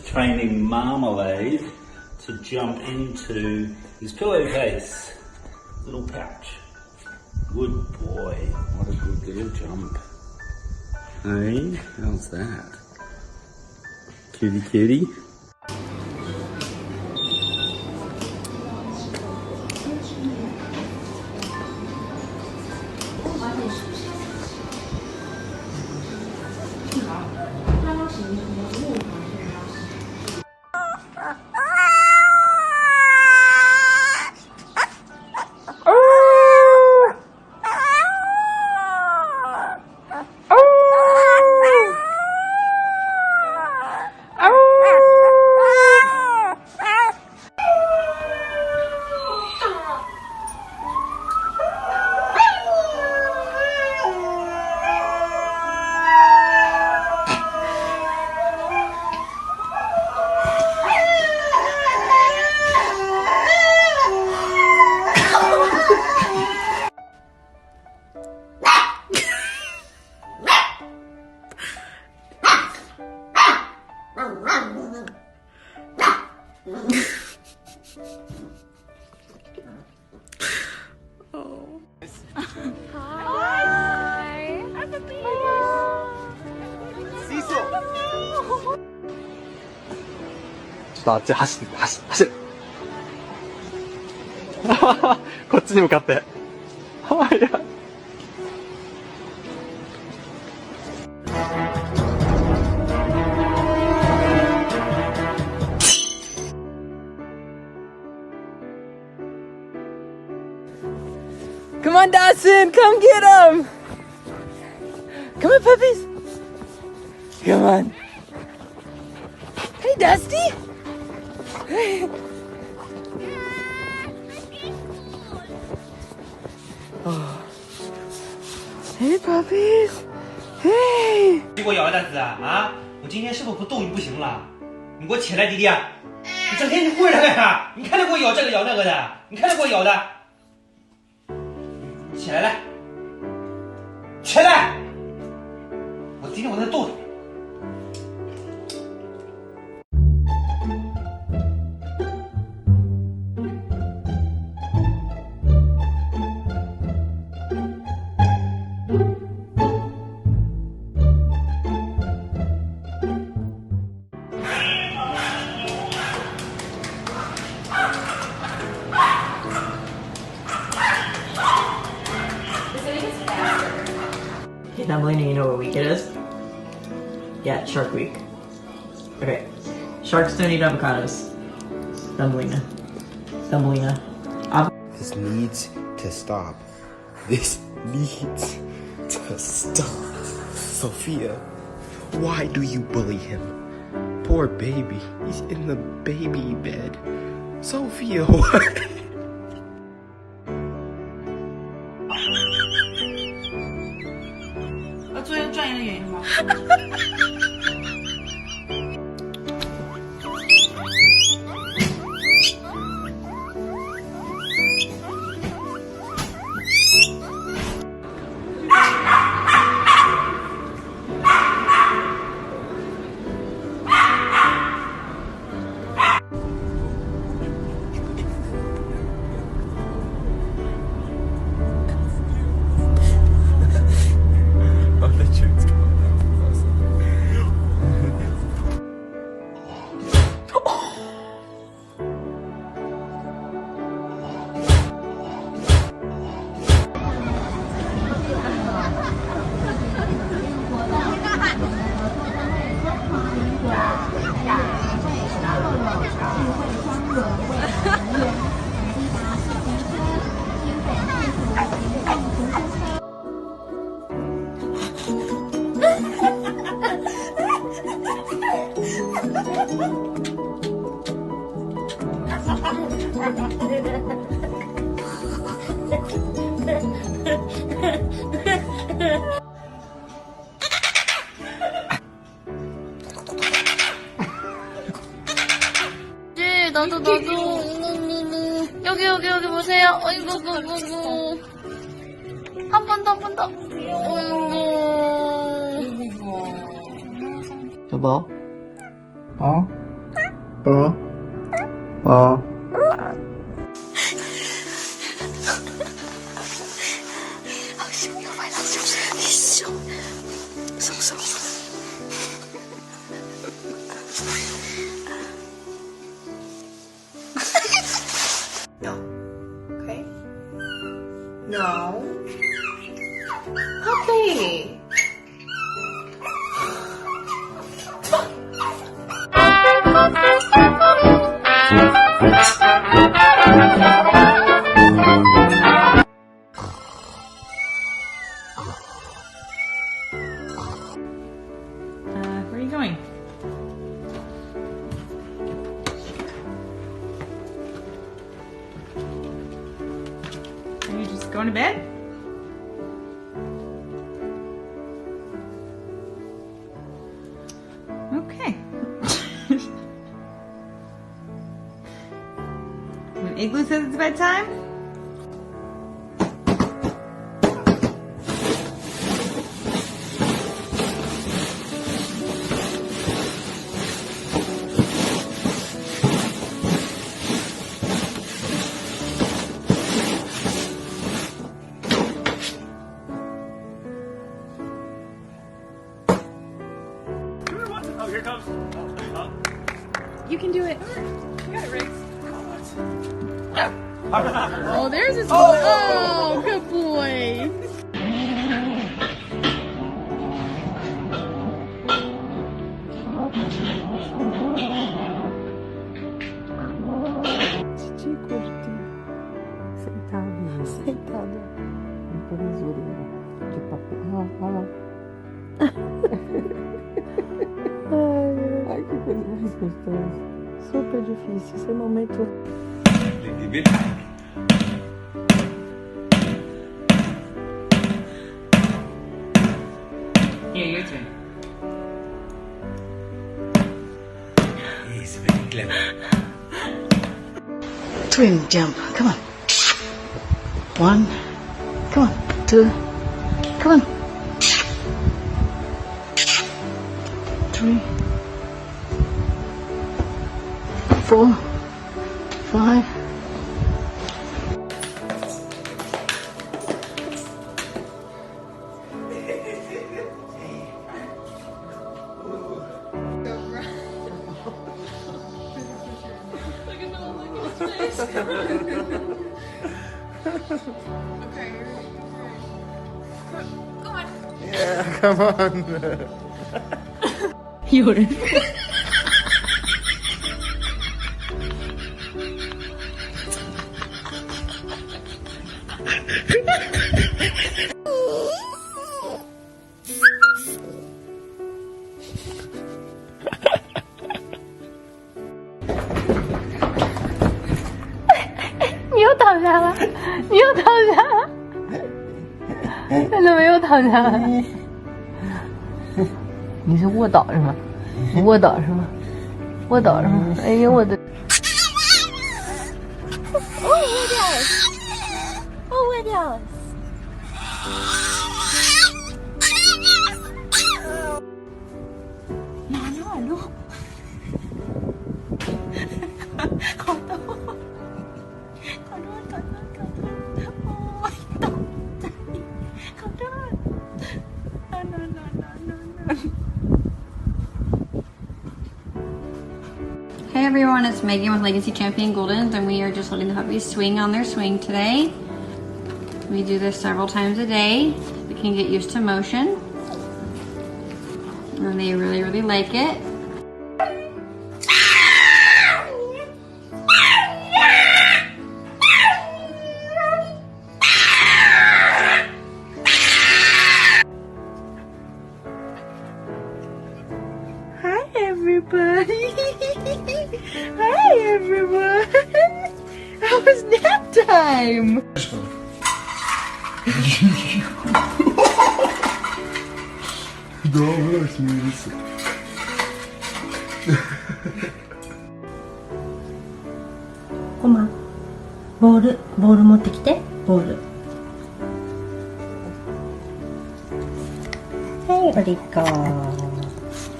Training Marmalade to jump into his pillowcase. Little pouch. Good boy. What a good little jump. Hey, how's that? Kitty kitty.あっち走る走るこっちに向かってはいやCome on, Dawson, come get him! Come on, puppies! Come on. Hey, Dusty! Oh. Hey, puppies! Hey! 给我咬蛋子啊！我今天是不是不动不行了？你给我起来，弟弟！你整天你护着他干啥？你看他给我咬这个咬那个的，你看他给我咬的。你起来来，起来！我今天我在逗他。Okay, Thumbelina, you know what week it is? Yeah, Shark Week. Okay. Sharks don't eat avocados. Thumbelina. Thumbelina. This needs to stop. This needs to stop. Sophia, why do you bully him? Poor baby. He's in the baby bed. Sophia, what? 做一个专业的原因吗？나도 여기 보세요. 어이구 한 번 더 어이구 여보? 어? No. Okay. No. Puppy. Where are you going? Are you just going to bed? Okay. When Igloo says it's bedtime, Oh, here it comes. you can do it. You got it, Riggs. Oh, there's his boy. Oh, good boy. Sentado no colesoreiro de papel. Ai, que coisa mais gostosa. Super difícil. Esse momento. Here, your turn. He's very clever. Twin jump. Come on. One. Come on. Two. Come on. Three. 4. 5. Yeah, come on. You're你又躺下了，你又躺下了，看到没有？躺下了。你是卧倒是吗？卧倒是吗？卧倒是吗？哎呀，我的！哦，卧掉了！哦，卧掉了！哪有耳朵？好痛！好痛！好痛！好痛！哦，痛！好痛！No no no no no no！ Hey everyone, it's Megan with Legacy Champion Goldens, and we are just letting the puppies swing on their swing today. We do this several times a day. They can get used to motion, and they really like it. Hi, everybody. Hi, everyone. How was nap time? Dobra, śmieję. Oma, ボール持ってきて、ボール。はい、ありがとう。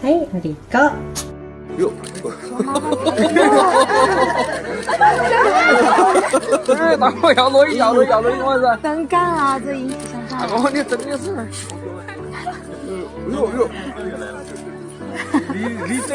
はい、ありがとう。哟，哎，大哥要落我噻！真敢啊，这影响啥？大哥，你真的是。哟，你这。